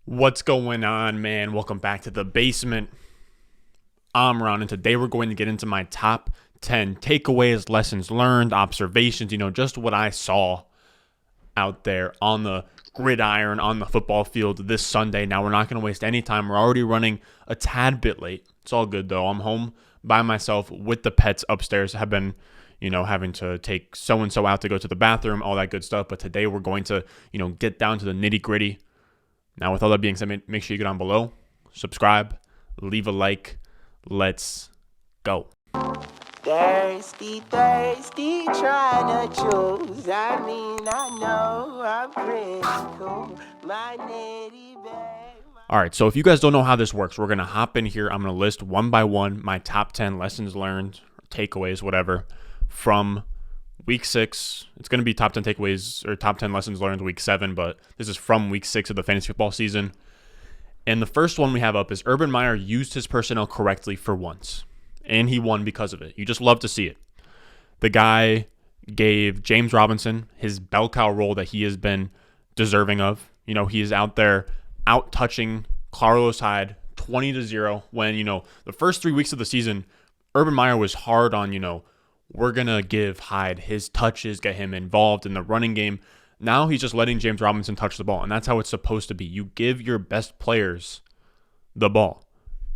What's going on, man? Welcome back to the basement. I'm Ron, and today we're going to get into my top 10 takeaways, lessons learned, observations, just what I saw out there on the gridiron, on the football field this Sunday. Now, we're not going to waste any time. We're already running a tad bit late. It's all good, though. I'm home by myself with the pets upstairs. Have been, having to take so-and-so out to go to the bathroom, all that good stuff. But today we're going to, get down to the nitty-gritty. Now, with all that being said, make sure you get on below, subscribe, leave a like. Let's go. Thirsty, trying to choose. I know I'm pretty cool. My nitty bag. All right, so if you guys don't know how this works, we're going to hop in here. I'm going to list one by one my top 10 lessons learned, takeaways, whatever, from Week 6. It's going to be top 10 takeaways or top 10 lessons learned Week 7, but this is from Week 6 of the fantasy football season. And the first one we have up is Urban Meyer used his personnel correctly for once, and he won because of it. You just love to see it. The guy gave James Robinson his bell cow role that he has been deserving of. He is out there out-touching Carlos Hyde 20-0 when, the first 3 weeks of the season, Urban Meyer was hard on, we're going to give Hyde his touches, get him involved in the running game. Now he's just letting James Robinson touch the ball, and that's how it's supposed to be. You give your best players the ball.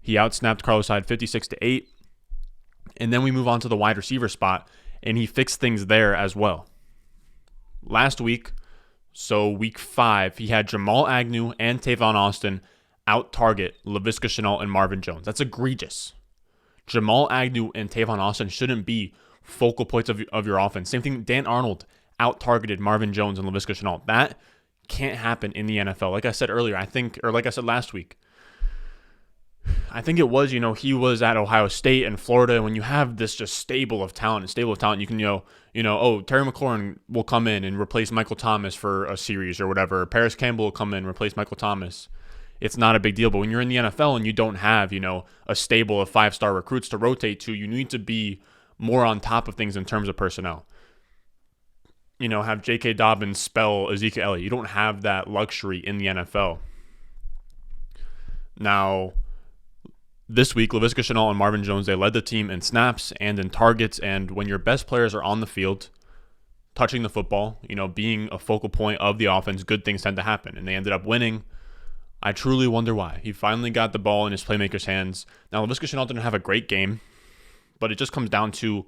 He outsnapped Carlos Hyde 56-8, and then we move on to the wide receiver spot, and he fixed things there as well. Last week, so Week 5, he had Jamal Agnew and Tavon Austin out-target Laviska Shenault and Marvin Jones. That's egregious. Jamal Agnew and Tavon Austin shouldn't be focal points of your offense. Same thing, Dan Arnold out-targeted Marvin Jones and Laviska Shenault. That can't happen in the NFL. Like I said earlier, like I said last week, I think it was, he was at Ohio State and Florida. And when you have this just stable of talent, you can, Terry McLaurin will come in and replace Michael Thomas for a series or whatever. Paris Campbell will come in and replace Michael Thomas. It's not a big deal. But when you're in the NFL and you don't have, a stable of 5-star recruits to rotate to, you need to be more on top of things in terms of personnel. Have J.K. Dobbins spell Ezekiel Elliott. You don't have that luxury in the NFL. Now, this week, Laviska Shenault and Marvin Jones, they led the team in snaps and in targets. And when your best players are on the field, touching the football, being a focal point of the offense, good things tend to happen. And they ended up winning. I truly wonder why. He finally got the ball in his playmaker's hands. Now, Laviska Shenault didn't have a great game, but it just comes down to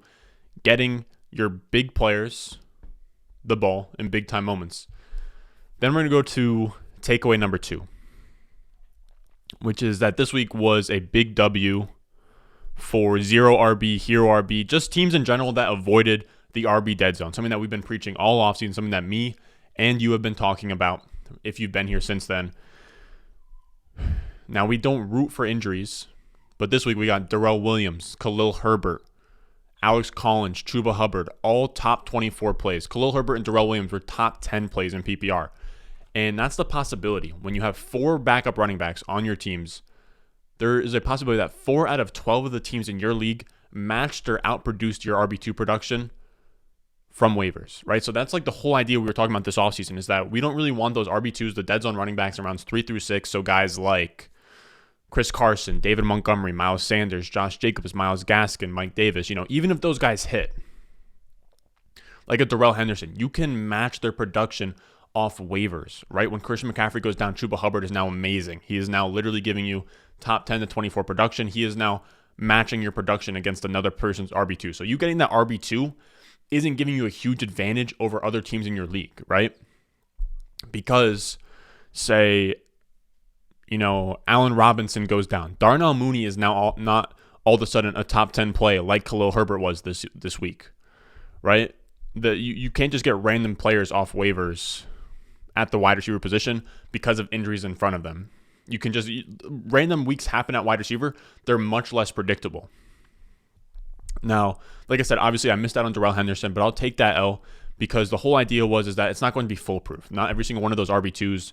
getting your big players the ball in big time moments. Then we're going to go to takeaway number 2, which is that this week was a big W for zero RB, hero RB, just teams in general that avoided the RB dead zone, something that we've been preaching all offseason, something that me and you have been talking about if you've been here since then. Now, we don't root for injuries, but this week we got Darrell Williams, Khalil Herbert, Alex Collins, Chuba Hubbard, all top 24 plays. Khalil Herbert and Darrell Williams were top 10 plays in PPR. And that's the possibility. When you have 4 backup running backs on your teams, there is a possibility that 4 out of 12 of the teams in your league matched or outproduced your RB2 production from waivers, right? So that's like the whole idea we were talking about this offseason, is that we don't really want those RB2s, the dead zone running backs in rounds 3 through 6. So guys like Chris Carson, David Montgomery, Miles Sanders, Josh Jacobs, Myles Gaskin, Mike Davis, even if those guys hit, like a Darrell Henderson, you can match their production off waivers, right? When Christian McCaffrey goes down, Chuba Hubbard is now amazing. He is now literally giving you top 10 to 24 production. He is now matching your production against another person's RB2. So you getting that RB2 isn't giving you a huge advantage over other teams in your league, right? Because, say, Allen Robinson goes down. Darnell Mooney is now not all of a sudden a top 10 play like Khalil Herbert was this week, right? You can't just get random players off waivers at the wide receiver position because of injuries in front of them. You can just, random weeks happen at wide receiver. They're much less predictable. Now, like I said, obviously I missed out on Darrell Henderson, but I'll take that L because the whole idea is that it's not going to be foolproof. Not every single one of those RB2s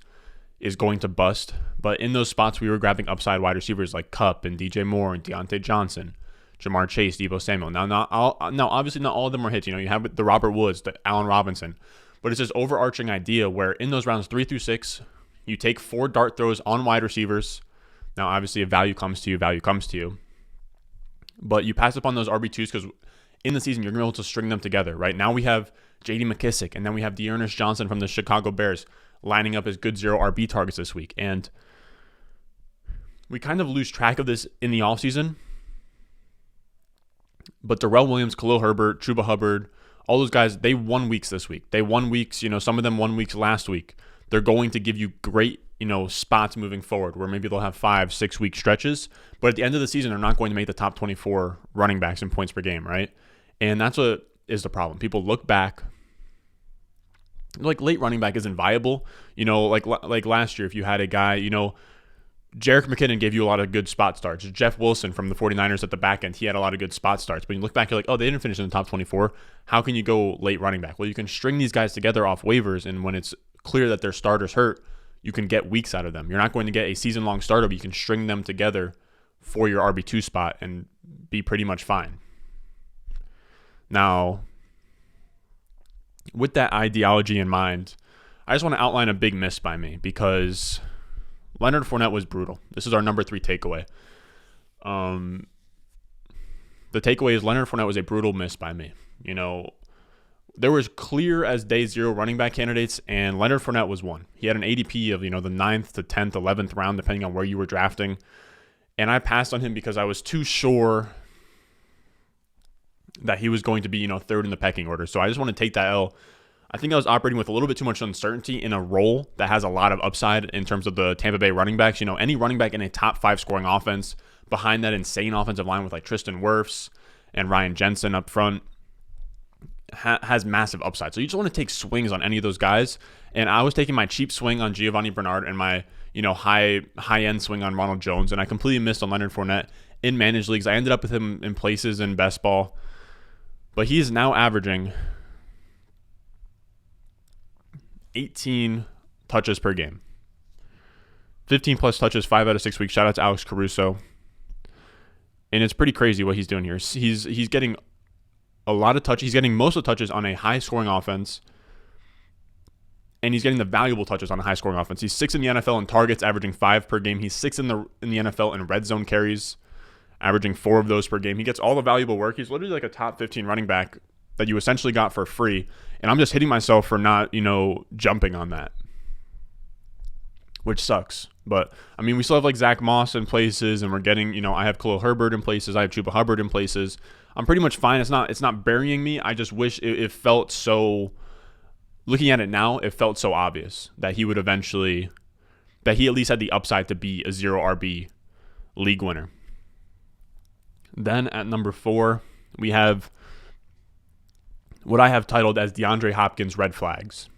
is going to bust. But in those spots, we were grabbing upside wide receivers like Kupp and DJ Moore and Deontay Johnson, Jamar Chase, Deebo Samuel. Now, obviously not all of them were hits. You have the Robert Woods, the Allen Robinson. But it's this overarching idea where in those rounds 3 through 6, You take 4 dart throws on wide receivers. Now, obviously, if value comes to you. But you pass up on those RB2s because in the season, you're going to be able to string them together, right? Now we have J.D. McKissick, and then we have Dearness Johnson from the Chicago Bears lining up as good 0 RB targets this week. And we kind of lose track of this in the offseason. But Darrell Williams, Khalil Herbert, Chuba Hubbard, all those guys, they won weeks this week. They won weeks, some of them won weeks last week. They're going to give you great, spots moving forward where maybe they'll have 5-6 week stretches. But at the end of the season, they're not going to make the top 24 running backs in points per game, right? And that's what is the problem. People look back. Like late running back isn't viable. Like last year, if you had a guy, Jerick McKinnon gave you a lot of good spot starts. Jeff Wilson from the 49ers at the back end, he had a lot of good spot starts. But you look back, you're like, oh, they didn't finish in the top 24. How can you go late running back? Well, you can string these guys together off waivers, and when it's clear that their starters hurt, you can get weeks out of them. You're not going to get a season-long starter, but you can string them together for your RB2 spot and be pretty much fine. Now, with that ideology in mind, I just want to outline a big miss by me because Leonard Fournette was brutal. This is our number 3 takeaway. The takeaway is Leonard Fournette was a brutal miss by me. There was clear as day 0 running back candidates, and Leonard Fournette was one. He had an ADP of, the 9th to 10th, 11th round, depending on where you were drafting. And I passed on him because I was too sure that he was going to be, 3rd in the pecking order. So I just want to take that L. I think I was operating with a little bit too much uncertainty in a role that has a lot of upside in terms of the Tampa Bay running backs. Any running back in a top 5 scoring offense behind that insane offensive line with like Tristan Wirfs and Ryan Jensen up front has massive upside. So you just want to take swings on any of those guys. And I was taking my cheap swing on Giovanni Bernard and my, high-end swing on Ronald Jones. And I completely missed on Leonard Fournette in managed leagues. I ended up with him in places in best ball. But he is now averaging 18 touches per game. 15 plus touches, 5 out of 6 weeks. Shout out to Alex Caruso. And it's pretty crazy what he's doing here. He's getting a lot of touches. He's getting most of the touches on a high-scoring offense, and he's getting the valuable touches on a high-scoring offense. He's 6th in the NFL in targets, averaging 5 per game. He's 6th in the NFL in red zone carries, averaging 4 of those per game. He gets all the valuable work. He's literally like a top 15 running back that you essentially got for free, and I'm just hitting myself for not, jumping on that, which sucks. But, we still have like Zach Moss in places, and we're getting, I have Khalil Herbert in places. I have Chuba Hubbard in places. I'm pretty much fine. It's not burying me. I just wish it felt so, looking at it now, it felt so obvious that he would eventually, that he at least had the upside to be a 0 RB league winner. Then at number 4, we have what I have titled as DeAndre Hopkins red flags.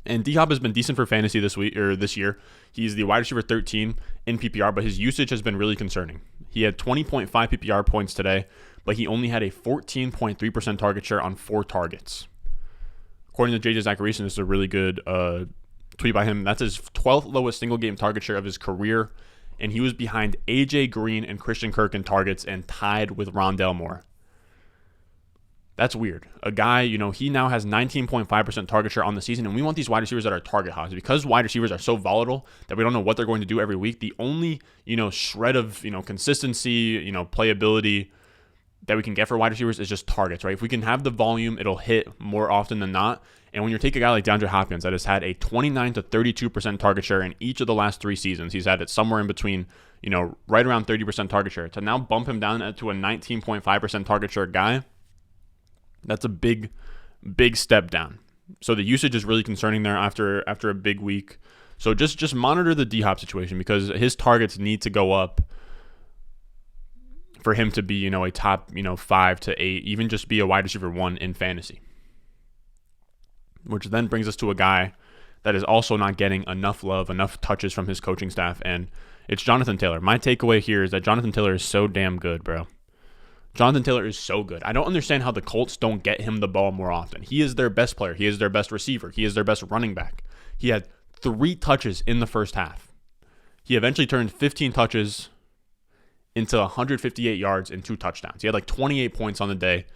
And D-Hop has been decent for fantasy this year. He's the wide receiver 13 in PPR, but his usage has been really concerning. He had 20.5 PPR points today, but he only had a 14.3% target share on 4 targets. According to JJ Zachariason, this is a really good tweet by him. That's his 12th lowest single-game target share of his career, and he was behind A.J. Green and Christian Kirk in targets and tied with Rondale Moore. That's weird. A guy, he now has 19.5% target share on the season, and we want these wide receivers that are target hogs. Because wide receivers are so volatile that we don't know what they're going to do every week, the only, shred of, consistency, playability that we can get for wide receivers is just targets, right? If we can have the volume, it'll hit more often than not. And when you take a guy like DeAndre Hopkins that has had a 29 to 32% target share in each of the last 3 seasons, he's had it somewhere in between, right around 30% target share. To now bump him down to a 19.5% target share guy, that's a big step down. So the usage is really concerning there after a big week. So just monitor the D-Hop situation because his targets need to go up for him to be, a top, 5 to 8, even just be a wide receiver 1 in fantasy. Which then brings us to a guy that is also not getting enough love, enough touches from his coaching staff, and it's Jonathan Taylor. My takeaway here is that Jonathan Taylor is so damn good, bro. Jonathan Taylor is so good. I don't understand how the Colts don't get him the ball more often. He is their best player. He is their best receiver. He is their best running back. He had 3 touches in the first half. He eventually turned 15 touches into 158 yards and 2 touchdowns. He had like 28 points on the day.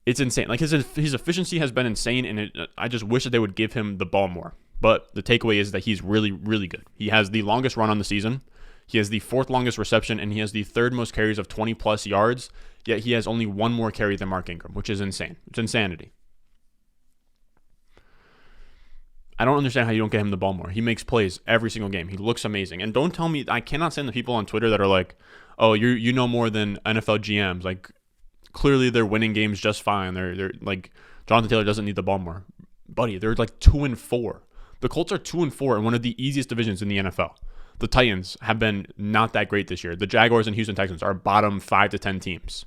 It's insane. Like his efficiency has been insane, and I just wish that they would give him the ball more But the takeaway is that he's really, really good. He has the longest run on the season. He has the 4th longest reception, and he has the 3rd most carries of 20-plus yards, yet he has only 1 more carry than Mark Ingram, which is insane. It's insanity. I don't understand how you don't get him the ball more. He makes plays every single game. He looks amazing. And don't tell me, I cannot stand the people on Twitter that are like, oh, you know more than NFL GMs. Like, clearly they're winning games just fine. They're like, Jonathan Taylor doesn't need the ball more. Buddy, they're like 2-4. The Colts are 2-4 in one of the easiest divisions in the NFL. The Titans have been not that great this year. The Jaguars and Houston Texans are bottom 5 to 10 teams.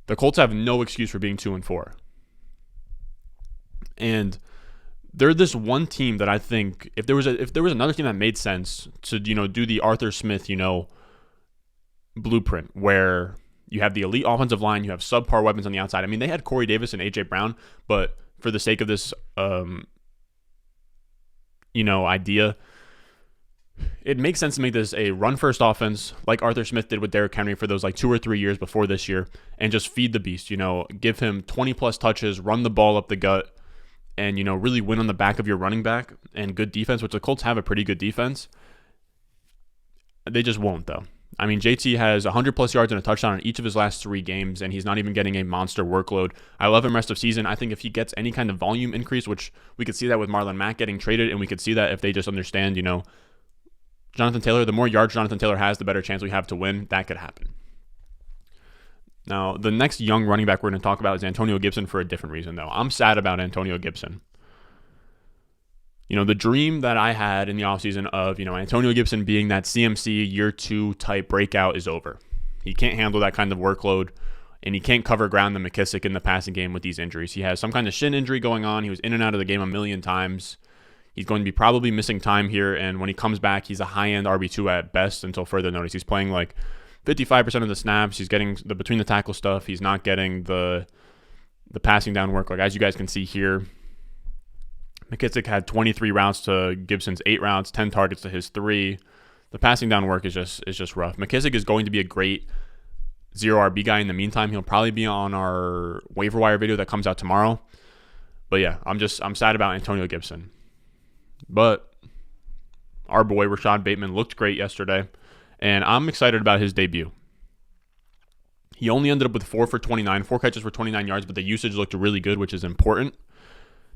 The Colts have no excuse for being 2-4. And they're this one team that I think if there was another team that made sense to, do the Arthur Smith, blueprint where you have the elite offensive line, you have subpar weapons on the outside. I mean, they had Corey Davis and A.J. Brown, but for the sake of this, idea, it makes sense to make this a run-first offense like Arthur Smith did with Derrick Henry for those 2 or 3 years before this year, and just feed the beast, give him 20-plus touches, run the ball up the gut, and, really win on the back of your running back and good defense, which the Colts have a pretty good defense. They just won't, though. I mean, JT has 100-plus yards and a touchdown in each of his last 3 games, and he's not even getting a monster workload. I love him rest of season. I think if he gets any kind of volume increase, which we could see that with Marlon Mack getting traded, and we could see that if they just understand, Jonathan Taylor, the more yards Jonathan Taylor has, the better chance we have to win. That could happen. Now, the next young running back we're going to talk about is Antonio Gibson for a different reason, though. I'm sad about Antonio Gibson. The dream that I had in the offseason of, Antonio Gibson being that CMC year 2 type breakout is over. He can't handle that kind of workload, and he can't cover ground the McKissick in the passing game with these injuries. He has some kind of shin injury going on. He was in and out of the game a million times. He's going to be probably missing time here, and when he comes back, he's a high-end RB2 at best until further notice. He's playing 55% of the snaps. He's getting the between the tackle stuff. He's not getting the passing down work. As you guys can see here, McKissick had 23 routes to Gibson's 8 routes, 10 targets to his 3. The passing down work is just rough. McKissick is going to be a great 0 RB guy in the meantime. He'll probably be on our waiver wire video that comes out tomorrow. But yeah, I'm sad about Antonio Gibson. But our boy Rashod Bateman looked great yesterday, and I'm excited about his debut. He only ended up with 4 for 29, 4 catches for 29 yards, but the usage looked really good, which is important.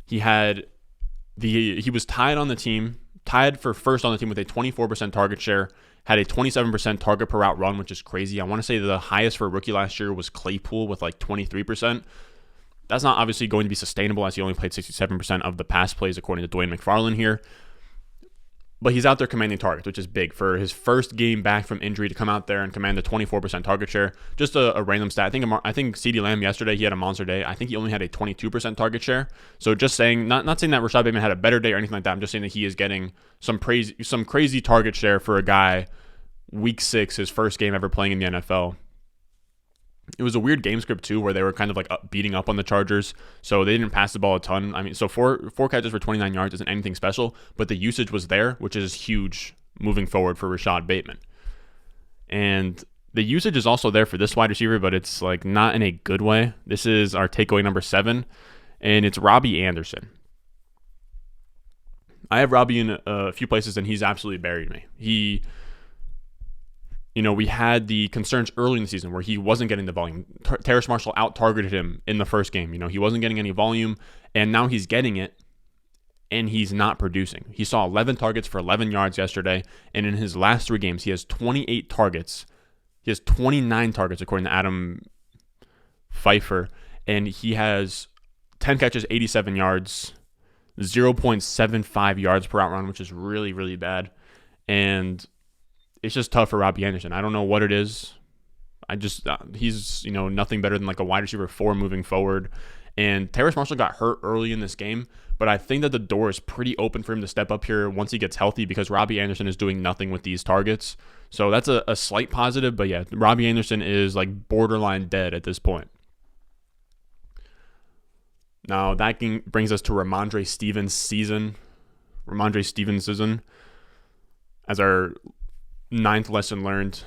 He was tied for first on the team with a 24% target share, had a 27% target per route run, which is crazy. I want to say the highest for a rookie last year was Claypool with 23%. That's not obviously going to be sustainable as he only played 67% of the pass plays according to Dwayne McFarland here. But he's out there commanding targets, which is big. For his first game back from injury to come out there and command a 24% target share, just a random stat. I think CeeDee Lamb yesterday, he had a monster day. I think he only had a 22% target share. So just saying, not saying that Rashod Bateman had a better day or anything like that. I'm just saying that he is getting some crazy target share for a guy week 6, his first game ever playing in the NFL. It was a weird game script too, where they were kind of beating up on the Chargers, so they didn't pass the ball a ton. I mean, so four catches for 29 yards isn't anything special, but the usage was there, which is huge moving forward for Rashod Bateman. And the usage is also there for this wide receiver, but it's not in a good way. This is our takeaway number 7, and it's Robby Anderson. I have Robby in a few places, and he's absolutely buried me. We had the concerns early in the season where he wasn't getting the volume. Terrace Marshall out-targeted him in the first game. He wasn't getting any volume, and now he's getting it, and he's not producing. He saw 11 targets for 11 yards yesterday, and in his last 3 games, he has 28 targets. He has 29 targets, according to Adam Pfeiffer, and he has 10 catches, 87 yards, 0.75 yards per out run, which is really, really bad. And it's just tough for Robby Anderson. I don't know what it is. He's nothing better than a wide receiver 4 moving forward. And Terrace Marshall got hurt early in this game, but I think that the door is pretty open for him to step up here once he gets healthy because Robby Anderson is doing nothing with these targets. So that's a slight positive, but yeah, Robby Anderson is borderline dead at this point. Now that brings us to Rhamondre Stevenszn as our 9th lesson learned,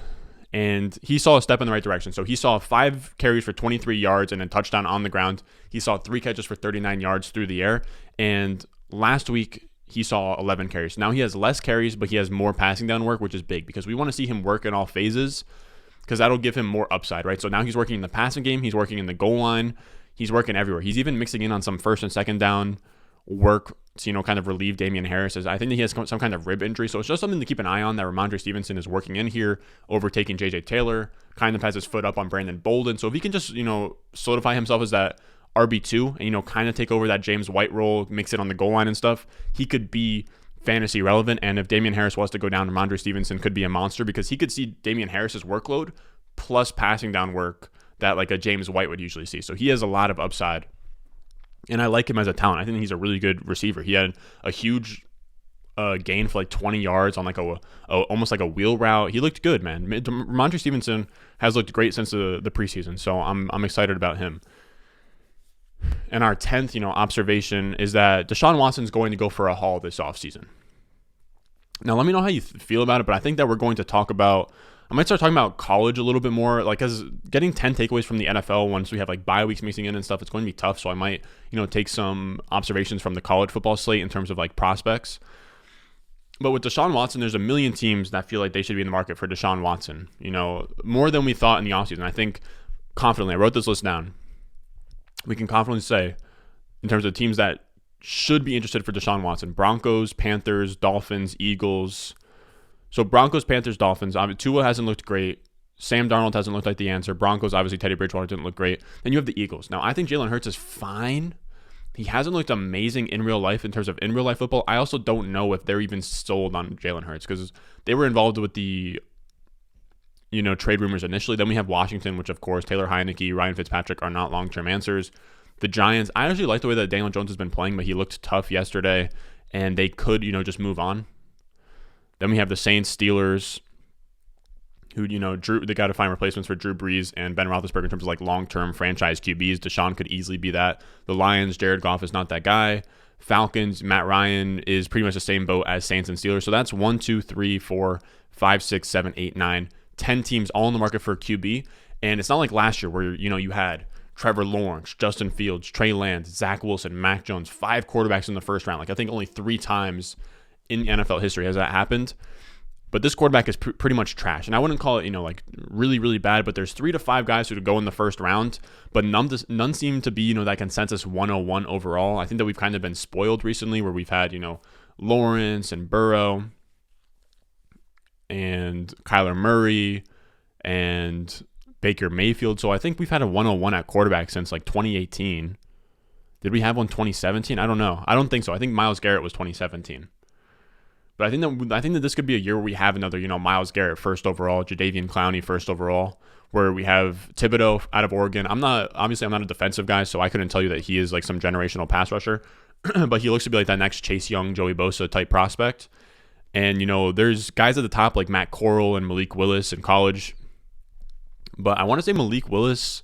and he saw a step in the right direction. So he saw 5 carries for 23 yards and a touchdown on the ground. He saw 3 catches for 39 yards through the air, and last week he saw 11 carries. Now he has less carries, but he has more passing down work, which is big because we want to see him work in all phases because that'll give him more upside, right? So now he's working in the passing game. He's working in the goal line. He's working everywhere. He's even mixing in on some first and second down work to, kind of relieve Damian Harris. I think that he has some kind of rib injury. So it's just something to keep an eye on that Rhamondre Stevenszn is working in here, overtaking J.J. Taylor, kind of has his foot up on Brandon Bolden. So if he can just, solidify himself as that RB2 and, kind of take over that James White role, mix it on the goal line and stuff, he could be fantasy relevant. And if Damian Harris was to go down, Rhamondre Stevenszn could be a monster because he could see Damian Harris's workload plus passing down work that like a James White would usually see. So he has a lot of upside. And I like him as a talent. I think he's a really good receiver. He had a huge gain for like 20 yards on like almost like a wheel route. He looked good, man. Rhamondre Stevenszn has looked great since the preseason. So I'm excited about him. And our 10th, observation is that Deshaun Watson's going to go for a haul this offseason. Now, let me know how you feel about it, but I think that we're going to I might start talking about college a little bit more, like because getting 10 takeaways from the NFL once we have like bye weeks mixing in and stuff, it's going to be tough. So I might, take some observations from the college football slate in terms of like prospects. But with Deshaun Watson, there's a million teams that feel like they should be in the market for Deshaun Watson, more than we thought in the offseason. I think confidently, I wrote this list down. We can confidently say in terms of teams that should be interested for Deshaun Watson: Broncos, Panthers, Dolphins, Eagles. So Broncos, Panthers, Dolphins. Tua hasn't looked great. Sam Darnold hasn't looked like the answer. Broncos, obviously Teddy Bridgewater didn't look great. Then you have the Eagles. Now, I think Jalen Hurts is fine. He hasn't looked amazing in real life in terms of in real life football. I also don't know if they're even sold on Jalen Hurts because they were involved with the trade rumors initially. Then we have Washington, which of course Taylor Heineke, Ryan Fitzpatrick are not long-term answers. The Giants, I actually like the way that Daniel Jones has been playing, but he looked tough yesterday, and they could just move on. Then we have the Saints, Steelers, who, they got to find replacements for Drew Brees and Ben Roethlisberger in terms of like long-term franchise QBs. Deshaun could easily be that. The Lions, Jared Goff is not that guy. Falcons, Matt Ryan is pretty much the same boat as Saints and Steelers. So that's 1, 2, 3, 4, 5, 6, 7, 8, 9, 10 teams all in the market for a QB. And it's not like last year where, you had Trevor Lawrence, Justin Fields, Trey Lance, Zach Wilson, Mac Jones, 5 quarterbacks in the first round. Like I think only 3 times in NFL history has that happened. But this quarterback is pretty much trash. And I wouldn't call it, like really, really bad, but there's 3 to 5 guys who go in the first round, but none seem to be, that consensus 101 overall. I think that we've kind of been spoiled recently where we've had, Lawrence and Burrow and Kyler Murray and Baker Mayfield. So I think we've had a 101 at quarterback since like 2018. Did we have one 2017? I don't know. I don't think so. I think Myles Garrett was 2017. But I think that this could be a year where we have another, Myles Garrett first overall, Jadeveon Clowney first overall, where we have Thibodeau out of Oregon. I'm not a defensive guy, so I couldn't tell you that he is like some generational pass rusher, but he looks to be like that next Chase Young, Joey Bosa type prospect. And, there's guys at the top like Matt Corral and Malik Willis in college. But I want to say Malik Willis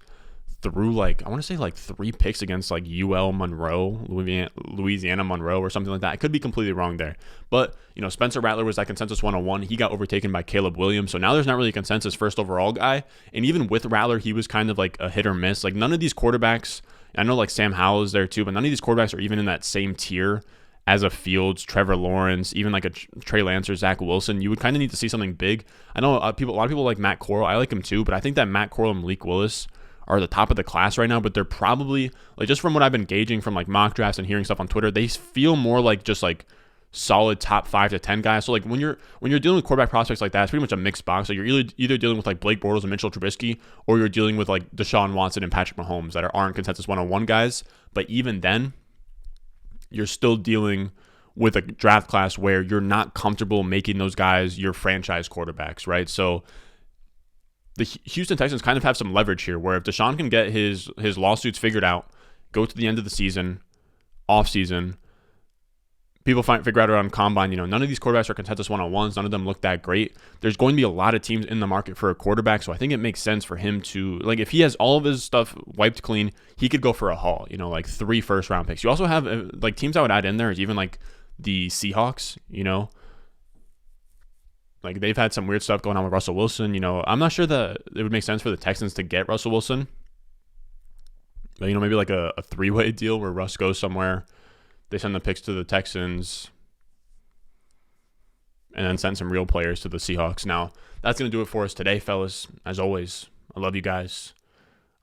threw like 3 picks against like UL Monroe, Louisiana Monroe or something like that. I could be completely wrong there. But, Spencer Rattler was that consensus 101. He got overtaken by Caleb Williams. So now there's not really a consensus first overall guy. And even with Rattler, he was kind of like a hit or miss. Like none of these quarterbacks, I know like Sam Howell is there too, but none of these quarterbacks are even in that same tier as a Fields, Trevor Lawrence, even like a Trey Lance or Zach Wilson. You would kind of need to see something big. I know a lot of people like Matt Corral. I like him too, but I think that Matt Corral and Malik Willis are the top of the class right now, but they're probably, like just from what I've been gauging from like mock drafts and hearing stuff on Twitter, they feel more like just like solid top 5 to 10 guys. So like when you're dealing with quarterback prospects like that, it's pretty much a mixed box. Like you're either dealing with like Blake Bortles and Mitchell Trubisky, or you're dealing with like Deshaun Watson and Patrick Mahomes that aren't consensus 101 guys. But even then, you're still dealing with a draft class where you're not comfortable making those guys your franchise quarterbacks, right? So the Houston Texans kind of have some leverage here where if Deshaun can get his lawsuits figured out, go to the end of the season, off season, people figure out around combine, none of these quarterbacks are consensus 101s. None of them look that great. There's going to be a lot of teams in the market for a quarterback. So I think it makes sense for him to, like, if he has all of his stuff wiped clean, he could go for a haul, like 3 first round picks. You also have like teams I would add in there is even like the Seahawks, like they've had some weird stuff going on with Russell Wilson. I'm not sure that it would make sense for the Texans to get Russell Wilson. But, maybe like a 3-way deal where Russ goes somewhere. They send the picks to the Texans. and then sent some real players to the Seahawks. Now, that's going to do it for us today, fellas. As always, I love you guys.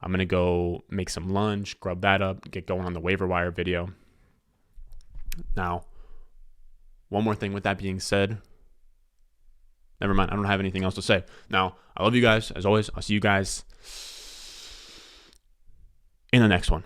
I'm going to go make some lunch, grub that up, get going on the waiver wire video. Now, one more thing with that being said. Never mind, I don't have anything else to say. Now, I love you guys. As always, I'll see you guys in the next one.